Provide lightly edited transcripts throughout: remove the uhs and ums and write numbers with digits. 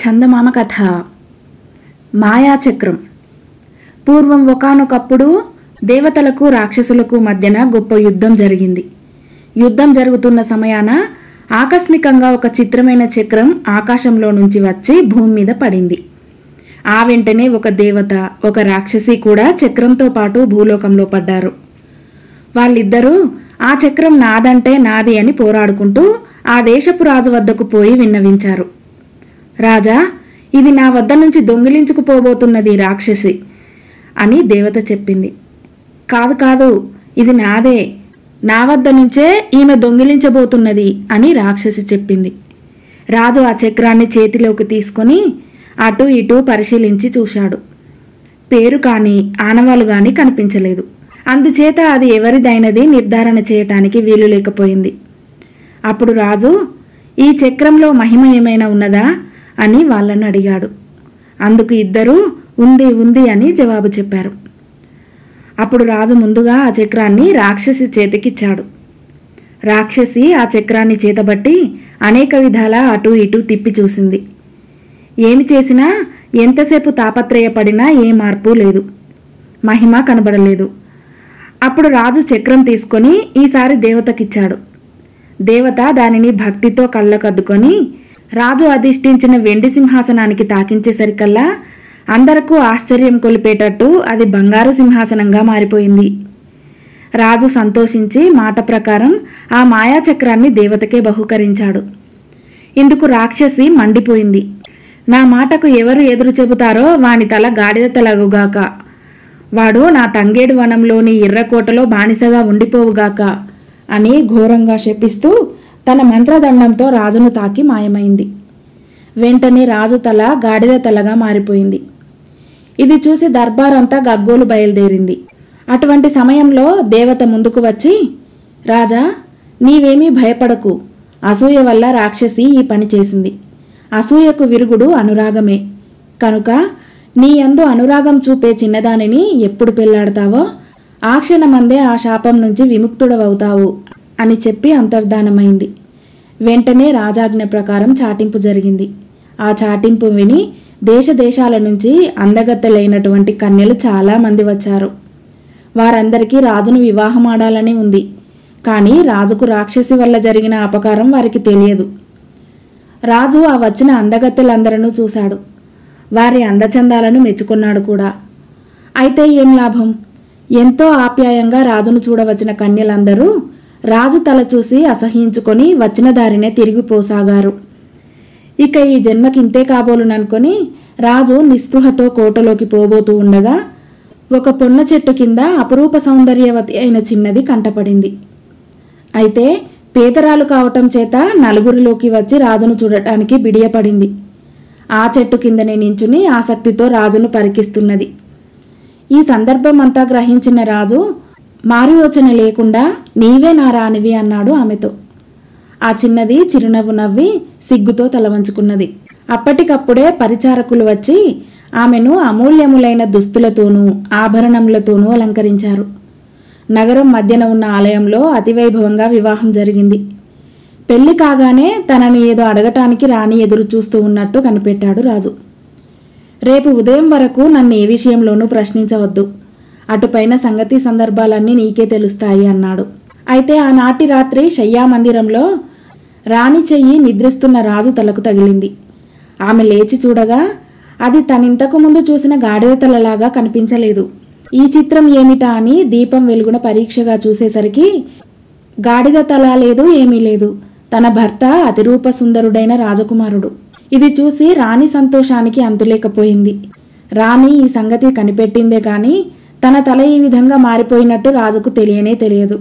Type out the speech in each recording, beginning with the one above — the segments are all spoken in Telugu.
చందమామ కథ. మాయాచక్రం. పూర్వం ఒకానొకప్పుడు దేవతలకు రాక్షసులకు మధ్యన గొప్ప యుద్ధం జరిగింది. యుద్ధం జరుగుతున్న సమయాన ఆకస్మికంగా ఒక చిత్రమైన చక్రం ఆకాశంలో నుంచి వచ్చి భూమి మీద పడింది. ఆ వెంటనే ఒక దేవత, ఒక రాక్షసి కూడా చక్రంతో పాటు భూలోకంలో పడ్డారు. వాళ్ళిద్దరూ ఆ చక్రం నాదంటే నాది అని పోరాడుకుంటూ ఆ దేశపు రాజు వద్దకు పోయి విన్నవించారు. రాజా, ఇది నా వద్ద నుంచి దొంగిలించుకుపోబోతున్నది రాక్షసి అని దేవత చెప్పింది. కాదు కాదు, ఇది నాదే, నా వద్ద నుంచే ఈమె దొంగిలించబోతున్నది అని రాక్షసి చెప్పింది. రాజు ఆ చక్రాన్ని చేతిలోకి తీసుకొని అటు ఇటు పరిశీలించి చూశాడు. పేరు కానీ ఆనవాలు కానీ కనిపించలేదు. అందుచేత అది ఎవరిదైనది నిర్ధారణ చేయటానికి వీలు లేకపోయింది. అప్పుడు రాజు, ఈ చక్రంలో మహిమ ఏమైనా ఉన్నదా అని వాళ్ళని అడిగాడు. అందుకు ఇద్దరూ ఉంది ఉంది అని జవాబు చెప్పారు. అప్పుడు రాజు ముందుగా ఆ చక్రాన్ని రాక్షసి చేతికిచ్చాడు. రాక్షసి ఆ చక్రాన్ని చేతబట్టి అనేక విధాల అటు ఇటు తిప్పి చూసింది. ఏమి చేసినా, ఎంతసేపు తాపత్రయపడినా ఏ మార్పు లేదు, మహిమ కనబడలేదు. అప్పుడు రాజు చక్రం తీసుకొని ఈసారి దేవతకిచ్చాడు. దేవత దానిని భక్తితో కళ్ళకద్దుకొని రాజు అధిష్ఠించిన వెండి సింహాసనానికి తాకించేసరికల్లా అందరకు ఆశ్చర్యం కొలిపేటట్టు అది బంగారు సింహాసనంగా మారిపోయింది. రాజు సంతోషించి మాట ప్రకారం ఆ మాయాచక్రాన్ని దేవతకే బహూకరించాడు. ఇందుకు రాక్షసి మండిపోయింది. నా మాటకు ఎవరు ఎదురు చెబుతారో వాని తల గాడిద తలగుగాక, వాడు నా తంగేడు వనంలోని ఎర్రకోటలో బానిసగా ఉండిపోవుగాక అని ఘోరంగా శపిస్తూ తన మంత్రదండంతో రాజును తాకి మాయమైంది. వెంటనే రాజు తల గాడిద తలగా మారిపోయింది. ఇది చూసి దర్బారంతా గగ్గోలు బయలుదేరింది. అటువంటి సమయంలో దేవత ముందుకు వచ్చి, రాజా, నీవేమీ భయపడకు, అసూయ వల్ల రాక్షసి ఈ పని చేసింది. అసూయకు విరుగుడు అనురాగమే. కనుక నీ యందు అనురాగం చూపే చిన్నదానిని ఎప్పుడు పెళ్లాడతావో ఆ క్షణమందే ఆ శాపం నుంచి విముక్తుడవవుతావు అని చెప్పి అంతర్ధానమైంది. వెంటనే రాజాజ్ఞ ప్రకారం చాటింపు జరిగింది. ఆ చాటింపు విని దేశ దేశాల నుంచి అందగత్తెలైనటువంటి కన్యలు చాలామంది వచ్చారు. వారందరికీ రాజును వివాహమాడాలని ఉంది. కానీ రాజుకు రాక్షసి వల్ల జరిగిన అపకారం వారికి తెలియదు. రాజు ఆ వచ్చిన అందగత్తెలందరూ చూశాడు. వారి అందచందాలను మెచ్చుకున్నాడు కూడా. అయితే ఏం లాభం? ఎంతో ఆప్యాయంగా రాజును చూడవచ్చిన కన్యలందరూ రాజు తల చూసి అసహ్యించుకొని వచ్చిన దారినే తిరిగిపోసాగారు. ఇక ఈ జన్మకింతే కాబోలుననుకొని రాజు నిస్పృహతో కోటలోకి పోబోతూ ఉండగా ఒక పొన్న చెట్టు కింద అపురూప సౌందర్యవతి అయిన చిన్నది కంటపడింది. అయితే పేదరాలు కావటం చేత నలుగురిలోకి వచ్చి రాజును చూడటానికి బిడియపడింది. ఆ చెట్టు కిందనే నించుని ఆసక్తితో రాజును పరికిస్తున్నది. ఈ సందర్భం అంతా గ్రహించిన రాజు మారుయోచన లేకుండా నీవే నా రాణివి అన్నాడు ఆమెతో. ఆ చిన్నది చిరునవ్వు నవ్వి సిగ్గుతో తల వంచుకున్నది. అప్పటికప్పుడే పరిచారకులు వచ్చి ఆమెను అమూల్యములైన దుస్తులతోనూ ఆభరణములతోనూ అలంకరించారు. నగరం మధ్యన ఉన్న ఆలయంలో అతివైభవంగా వివాహం జరిగింది. పెళ్లి కాగానే తనను ఏదో అడగటానికి రాణి ఎదురు చూస్తూ ఉన్నట్టు కనిపెట్టాడు రాజు. రేపు ఉదయం వరకు నన్ను ఏ విషయంలోనూ ప్రశ్నించవద్దు, అటుపైన సంగతి సందర్భాలన్నీ నీకే తెలుస్తాయి అన్నాడు. అయితే ఆనాటి రాత్రి శయ్యామందిరంలో రాణి చెయ్యి నిద్రిస్తున్న రాజు తలకు తగిలింది. ఆమె లేచి చూడగా అది తనింతకు ముందు చూసిన గాడిద తలలాగా కనిపించలేదు. ఈ చిత్రం ఏమిటా అని దీపం వెలుగున పరీక్షగా చూసేసరికి గాడిద తల లేదు, ఏమీ లేదు. తన భర్త అతిరూప సుందరుడైన రాజకుమారుడు. ఇది చూసి రాణి సంతోషానికి అంతులేకపోయింది. రాణి ఈ సంగతి కనిపెట్టిందే కానీ తన తల ఈ విధంగా మారిపోయినట్టు రాజుకు తెలియనే తెలియదు.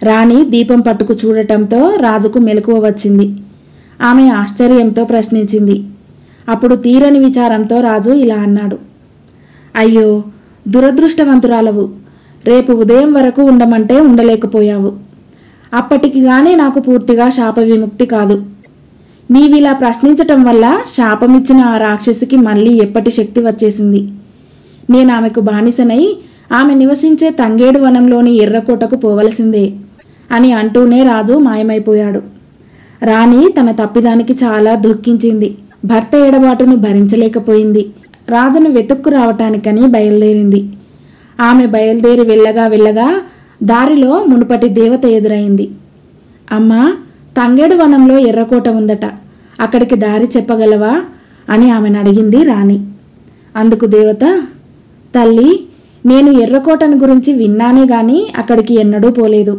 రాణి దీపం పట్టుకు చూడటంతో రాజుకు మెలకువ వచ్చింది. ఆమె ఆశ్చర్యంతో ప్రశ్నించింది. అప్పుడు తీరని విచారంతో రాజు ఇలా అన్నాడు. అయ్యో, దురదృష్టవంతురాలవు, రేపు ఉదయం వరకు ఉండమంటే ఉండలేకపోయావు. అప్పటికి గానీ నాకు పూర్తిగా శాప విముక్తి కాదు. నీవిలా ప్రశ్నించటం వల్ల శాపమిచ్చిన ఆ రాక్షసికి మళ్ళీ ఎప్పటి శక్తి వచ్చేసింది. నేను ఆమెకు బానిసనై ఆమె నివసించే తంగేడు వనంలోని ఎర్రకోటకు పోవలసిందే అని అంటూనే రాజు మాయమైపోయాడు. రాణి తన తప్పిదానికి చాలా దుఃఖించింది. భర్త ఎడబాటును భరించలేకపోయింది. రాజును వెతుక్కు రావటానికని బయలుదేరింది. ఆమె బయలుదేరి వెళ్ళగా వెళ్ళగా దారిలో మునుపటి దేవత ఎదురైంది. అమ్మా, తంగేడు వనంలో ఎర్రకోట ఉందట, అక్కడికి దారి చెప్పగలవా అని ఆమెను అడిగింది రాణి. అందుకు దేవత, తల్లి, నేను ఎర్రకోటను గురించి విన్నానే గాని అక్కడికి ఎన్నడూ పోలేదు.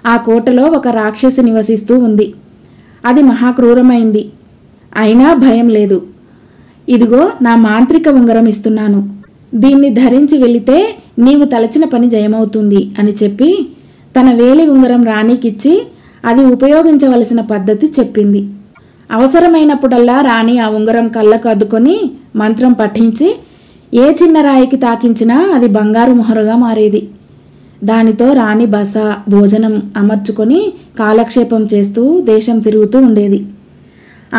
ఆ కోటలో ఒక రాక్షసి నివసిస్తూ ఉంది. అది మహాక్రూరమైంది. అయినా భయం లేదు. ఇదిగో నా మాంత్రిక ఉంగరం ఇస్తున్నాను. దీన్ని ధరించి వెళితే నీవు తలచిన పని జయమవుతుంది అని చెప్పి తన వేలి ఉంగరం రాణికిచ్చి అది ఉపయోగించవలసిన పద్ధతి చెప్పింది. అవసరమైనప్పుడల్లా రాణి ఆ ఉంగరం కళ్ళకు అద్దుకొని మంత్రం పఠించి ఏ చిన్న రాయికి తాకించినా అది బంగారు మొహరుగా మారేది. దానితో రాణి బస భోజనం అమర్చుకొని కాలక్షేపం చేస్తూ దేశం తిరుగుతూ ఉండేది.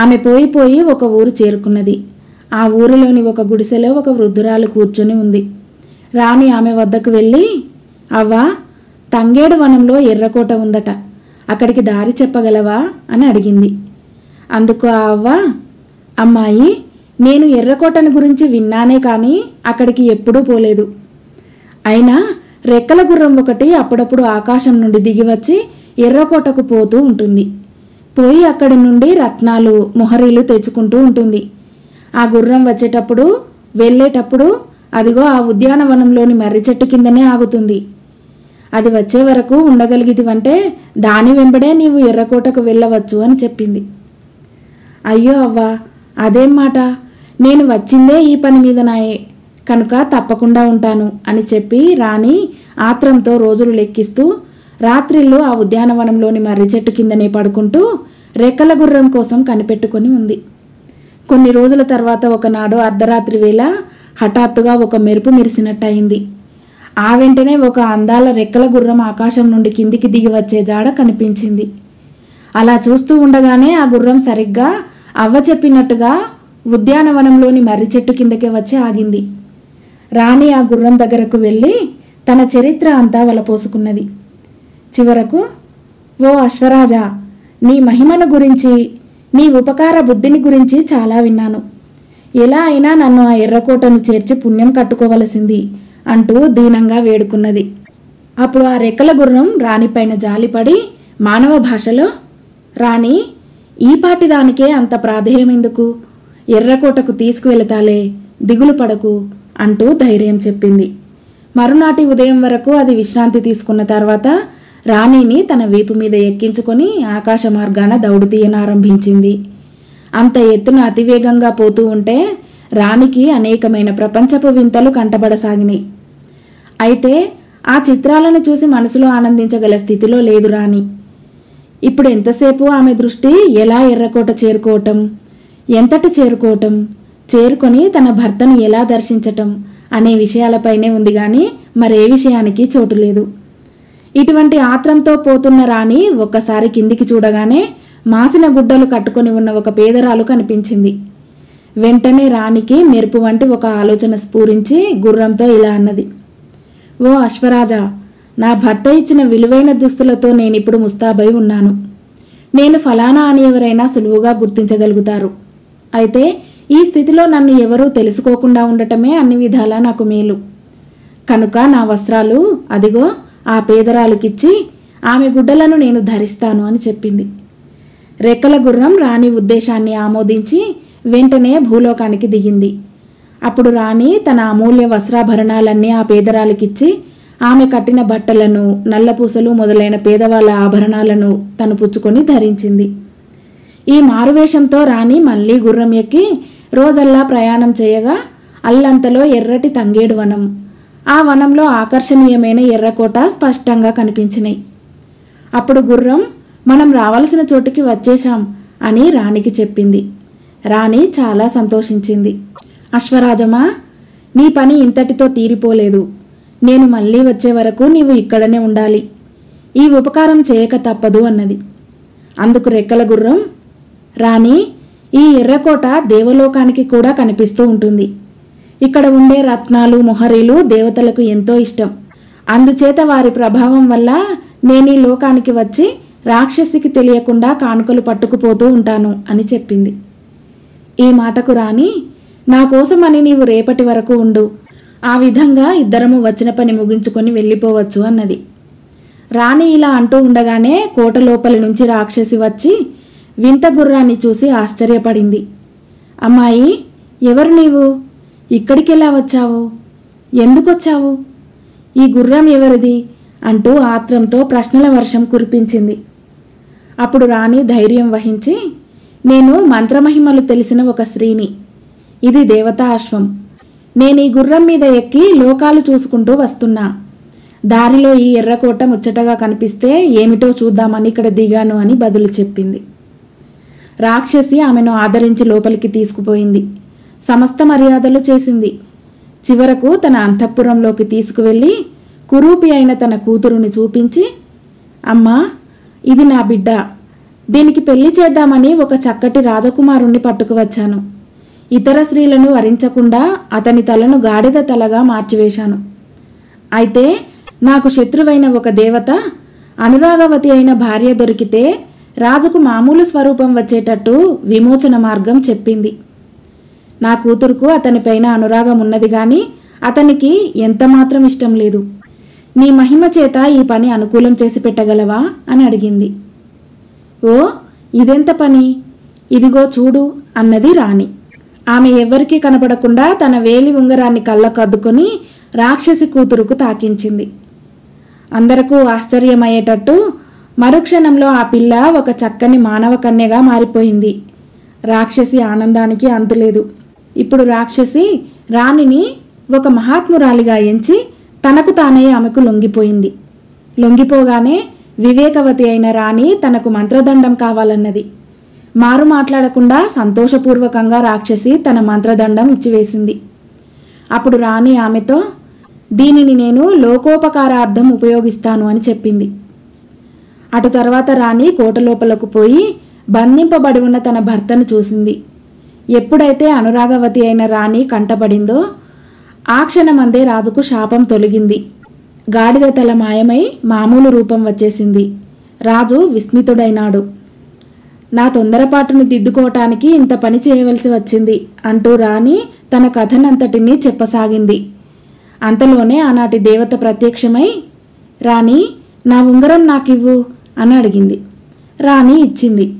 ఆమె పోయి ఒక ఊరు చేరుకున్నది. ఆ ఊరిలోని ఒక గుడిసెలో ఒక వృద్ధురాలు కూర్చొని ఉంది. రాణి ఆమె వద్దకు వెళ్ళి, అవ్వా, తంగేడు వనంలో ఎర్రకోట ఉందట, అక్కడికి దారి చెప్పగలవా అని అడిగింది. అందుకు ఆ అవ్వ, అమ్మాయి, నేను ఎర్రకోటను గురించి విన్నానే కానీ అక్కడికి ఎప్పుడూ పోలేదు. అయినా రెక్కల గుర్రం ఒకటి అప్పుడప్పుడు ఆకాశం నుండి దిగివచ్చి ఎర్రకోటకు పోతూ ఉంటుంది. పోయి అక్కడి నుండి రత్నాలు మొహరీలు తెచ్చుకుంటూ ఉంటుంది. ఆ గుర్రం వచ్చేటప్పుడు వెళ్ళేటప్పుడు అదిగో ఆ ఉద్యానవనంలోని మర్రి చెట్టు కిందనే ఆగుతుంది. అది వచ్చే వరకు ఉండగలిగితివంటే దాని వెంబడే నీవు ఎర్రకోటకు వెళ్ళవచ్చు అని చెప్పింది. అయ్యో అవ్వా, అదేం మాట, నేను వచ్చిందే ఈ పని మీద నాయే, కనుక తప్పకుండా ఉంటాను అని చెప్పి రాణి ఆత్రంతో రోజులు లెక్కిస్తూ రాత్రిళ్ళు ఆ ఉద్యానవనంలోని మర్రి చెట్టు కిందనే పడుకుంటూ రెక్కల గుర్రం కోసం కనిపెట్టుకొని ఉంది. కొన్ని రోజుల తర్వాత ఒకనాడు అర్ధరాత్రి వేళ హఠాత్తుగా ఒక మెరుపు మెరిసినట్టయింది. ఆ వెంటనే ఒక అందాల రెక్కల గుర్రం ఆకాశం నుండి కిందికి దిగి వచ్చే జాడ కనిపించింది. అలా చూస్తూ ఉండగానే ఆ గుర్రం సరిగ్గా అవ్వ చెప్పినట్టుగా ఉద్యానవనంలోని మర్రి చెట్టు కిందకే వచ్చి ఆగింది. రాణి ఆ గుర్రం దగ్గరకు వెళ్ళి తన చరిత్ర అంతా వలపోసుకున్నది. చివరకు, ఓ అశ్వరాజా, నీ మహిమను గురించి, నీ ఉపకార బుద్ధిని గురించి చాలా విన్నాను. ఎలా అయినా నన్ను ఆ ఎర్రకోటను చేర్చి పుణ్యం కట్టుకోవలసింది అంటూ దీనంగా వేడుకున్నది. అప్పుడు ఆ రెక్కల గుర్రం రాణిపైన జాలిపడి మానవ భాషలో, రాణి, ఈ పాటిదానికే అంత ప్రాధేయం ఎందుకు? ఎర్రకోటకు తీసుకువెళతాలే, దిగులు పడకు అంటూ ధైర్యం చెప్పింది. మరునాటి ఉదయం వరకు అది విశ్రాంతి తీసుకున్న తర్వాత రాణిని తన వీపు మీద ఎక్కించుకొని ఆకాశ మార్గాన దౌడు తీయనారంభించింది. అంత ఎత్తున అతివేగంగా పోతూ ఉంటే రాణికి అనేకమైన ప్రపంచపు వింతలు కంటబడసాగినాయి. అయితే ఆ చిత్రాలను చూసి మనసులో ఆనందించగల స్థితిలో లేదు రాణి. ఇప్పుడు ఎంతసేపు ఆమె దృష్టి ఎలా ఎర్రకోట చేరుకోవటం, ఎంతటి చేరుకోవటం, చేరుకొని తన భర్తను ఎలా దర్శించటం అనే విషయాలపైనే ఉంది గాని మరే విషయానికి చోటు లేదు. ఇటువంటి ఆత్రంతో పోతున్న రాణి ఒక్కసారి కిందికి చూడగానే మాసిన గుడ్డలు కట్టుకొని ఉన్న ఒక పేదరాలు కనిపించింది. వెంటనే రాణికి మెరుపు వంటి ఒక ఆలోచన స్ఫూరించి గుర్రంతో ఇలా అన్నది, ఓ అశ్వరాజా, నా భర్త ఇచ్చిన విలువైన దుస్తులతో నేనిప్పుడు ముస్తాబై ఉన్నాను. నేను ఫలానా అని ఎవరైనా సులువుగా గుర్తించగలుగుతారు. అయితే ఈ స్థితిలో నన్ను ఎవరూ తెలుసుకోకుండా ఉండటమే అన్ని విధాలా నాకు మేలు. కనుక నా వస్త్రాలు అదిగో ఆ పేదరాలుకిచ్చి ఆమె గుడ్డలను నేను ధరిస్తాను అని చెప్పింది. రెక్కల గుర్రం రాణి ఉద్దేశాన్ని ఆమోదించి వెంటనే భూలోకానికి దిగింది. అప్పుడు రాణి తన అమూల్య వస్త్రాభరణాలన్నీ ఆ పేదరాలికిచ్చి ఆమె కట్టిన బట్టలను, నల్లపూసలు మొదలైన పేదవాళ్ళ ఆభరణాలను తను పుచ్చుకొని ధరించింది. ఈ మారువేషంతో రాణి మళ్ళీ గుర్రం ఎక్కి రోజల్లా ప్రయాణం చేయగా అల్లంతలో ఎర్రటి తంగేడు వనం, ఆ వనంలో ఆకర్షణీయమైన ఎర్రకోట స్పష్టంగా కనిపించినాయి. అప్పుడు గుర్రం, మనం రావాల్సిన చోటుకి వచ్చేశాం అని రాణికి చెప్పింది. రాణి చాలా సంతోషించింది. అశ్వరాజమా, నీ పని ఇంతటితో తీరిపోలేదు. నేను మళ్ళీ వచ్చే వరకు నీవు ఇక్కడనే ఉండాలి. ఈ ఉపకారం చేయక తప్పదు అన్నది. అందుకు రెక్కల గుర్రం, రాణి, ఈ ఎర్రకోట దేవలోకానికి కూడా కనిపిస్తూ ఉంటుంది. ఇక్కడ ఉండే రత్నాలు మొహరీలు దేవతలకు ఎంతో ఇష్టం. అందుచేత వారి ప్రభావం వల్ల నేను ఈ లోకానికి వచ్చి రాక్షసికి తెలియకుండా కానుకలు పట్టుకుపోతూ ఉంటాను అని చెప్పింది. ఈ మాటకు రాణి, నా కోసమని నీవు రేపటి వరకు ఉండు, ఆ విధంగా ఇద్దరము వచ్చిన పని ముగించుకొని వెళ్ళిపోవచ్చు అన్నది. రాణి ఇలా అంటూ ఉండగానే కోట లోపలి నుంచి రాక్షసి వచ్చి వింత గుర్రాన్ని చూసి ఆశ్చర్యపడింది. అమ్మాయి, ఎవరు నీవు? ఇక్కడికెలా వచ్చావు? ఎందుకొచ్చావు? ఈ గుర్రం ఎవరిది? అంటూ ఆత్రంతో ప్రశ్నల వర్షం కురిపించింది. అప్పుడు రాణి ధైర్యం వహించి, నేను మంత్రమహిమలు తెలిసిన ఒక స్త్రీని. ఇది దేవతా అశ్వం. నేను ఈ గుర్రం మీద ఎక్కి లోకాలు చూసుకుంటూ వస్తున్నా. దారిలో ఈ ఎర్రకోట ముచ్చటగా కనిపిస్తే ఏమిటో చూద్దామని ఇక్కడ దిగాను అని బదులు చెప్పింది. రాక్షసి ఆమెను ఆదరించి లోపలికి తీసుకుపోయింది. సమస్త మర్యాదలు చేసింది. చివరకు తన అంతఃపురంలోకి తీసుకువెళ్ళి కురూపి అయిన తన కూతురుని చూపించి, అమ్మా, ఇది నా బిడ్డ. దీనికి పెళ్లి చేద్దామని ఒక చక్కటి రాజకుమారుణ్ణి పట్టుకువచ్చాను. ఇతర స్త్రీలను వరించకుండా అతని తలను గాడిద తలగా మార్చివేశాను. అయితే నాకు శత్రువైన ఒక దేవత అనురాగవతి అయిన భార్య దొరికితే రాజుకు మామూలు స్వరూపం వచ్చేటట్టు విమోచన మార్గం చెప్పింది. నా కూతురుకు అతనిపైన అనురాగం ఉన్నది గాని అతనికి ఎంతమాత్రం ఇష్టం లేదు. నీ మహిమ చేత ఈ పని అనుకూలం చేసి పెట్టగలవా అని అడిగింది. ఓ, ఇదెంత పని? ఇదిగో చూడు అన్నది రాణి. ఆమె ఎవ్వరికీ కనపడకుండా తన వేలి ఉంగరాన్ని కళ్ళకు అద్దుకొని రాక్షసి కూతురుకు తాకించింది. అందరకు ఆశ్చర్యమయ్యేటట్టు మరుక్షణంలో ఆ పిల్ల ఒక చక్కని మానవ కన్యగా మారిపోయింది. రాక్షసి ఆనందానికి అంతులేదు. ఇప్పుడు రాక్షసి రాణిని ఒక మహాత్మురాలిగా ఎంచి తనకు తానే ఆమెకు లొంగిపోయింది. లొంగిపోగానే వివేకవతి అయిన రాణి తనకు మంత్రదండం కావాలన్నది. మారు మాట్లాడకుండా సంతోషపూర్వకంగా రాక్షసి తన మంత్రదండం ఇచ్చివేసింది. అప్పుడు రాణి ఆమెతో, దీనిని నేను లోకోపకారార్థం ఉపయోగిస్తాను అని చెప్పింది. అటు తర్వాత రాణి కోట లోపలకు పోయి బంధింపబడి ఉన్న తన భర్తను చూసింది. ఎప్పుడైతే అనురాగవతి అయిన రాణి కంటపడిందో ఆ క్షణమందే రాజుకు శాపం తొలగింది. గాడిద తల మాయమై మామూలు రూపం వచ్చేసింది. రాజు విస్మితుడైనాడు. నా తొందరపాటుని దిద్దుకోవటానికి ఇంత పని చేయవలసి వచ్చింది అంటూ రాణి తన కథనంతటినీ చెప్పసాగింది. అంతలోనే ఆనాటి దేవత ప్రత్యక్షమై, రాణి, నా ఉంగరం నాకివ్వు అని అడిగింది. రాణి ఇచ్చింది.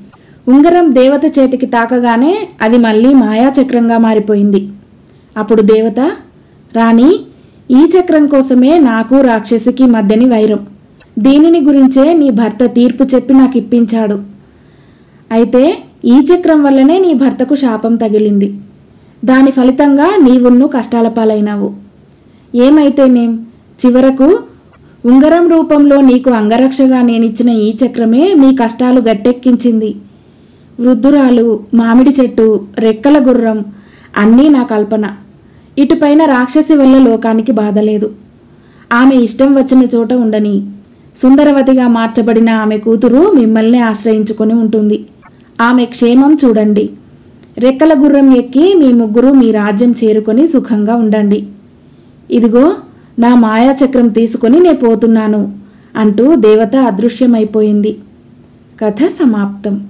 ఉంగరం దేవత చేతికి తాకగానే అది మళ్ళీ మాయాచక్రంగా మారిపోయింది. అప్పుడు దేవత, రాణి, ఈ చక్రం కోసమే నాకు రాక్షసికి మధ్యని వైరం. దీనిని గురించే నీ భర్త తీర్పు చెప్పి నాకు ఇప్పించాడు. అయితే ఈ చక్రం వల్లనే నీ భర్తకు శాపం తగిలింది. దాని ఫలితంగా నీవున్ను కష్టాల పాలైనావు. ఏమైతేనేం, చివరకు ఉంగరం రూపంలో నీకు అంగరక్షగా నేనిచ్చిన ఈ చక్రమే మీ కష్టాలు గట్టెక్కించింది. వృద్ధురాలు, మామిడి చెట్టు, రెక్కల గుర్రం అన్నీ నా కల్పన. ఇటుపైన రాక్షసి వల్ల లోకానికి బాధలేదు. ఆమె ఇష్టం వచ్చిన చోట ఉండని. సుందరవతిగా మార్చబడిన ఆమె కూతురు మిమ్మల్ని ఆశ్రయించుకొని ఉంటుంది. ఆమె క్షేమం చూడండి. రెక్కల గుర్రం ఎక్కి మీ ముగ్గురు మీ రాజ్యం చేరుకొని సుఖంగా ఉండండి. ఇదిగో నా మాయాచక్రం తీసుకొని నే పోతున్నాను అంటూ దేవత అదృశ్యమైపోయింది. కథ సమాప్తం.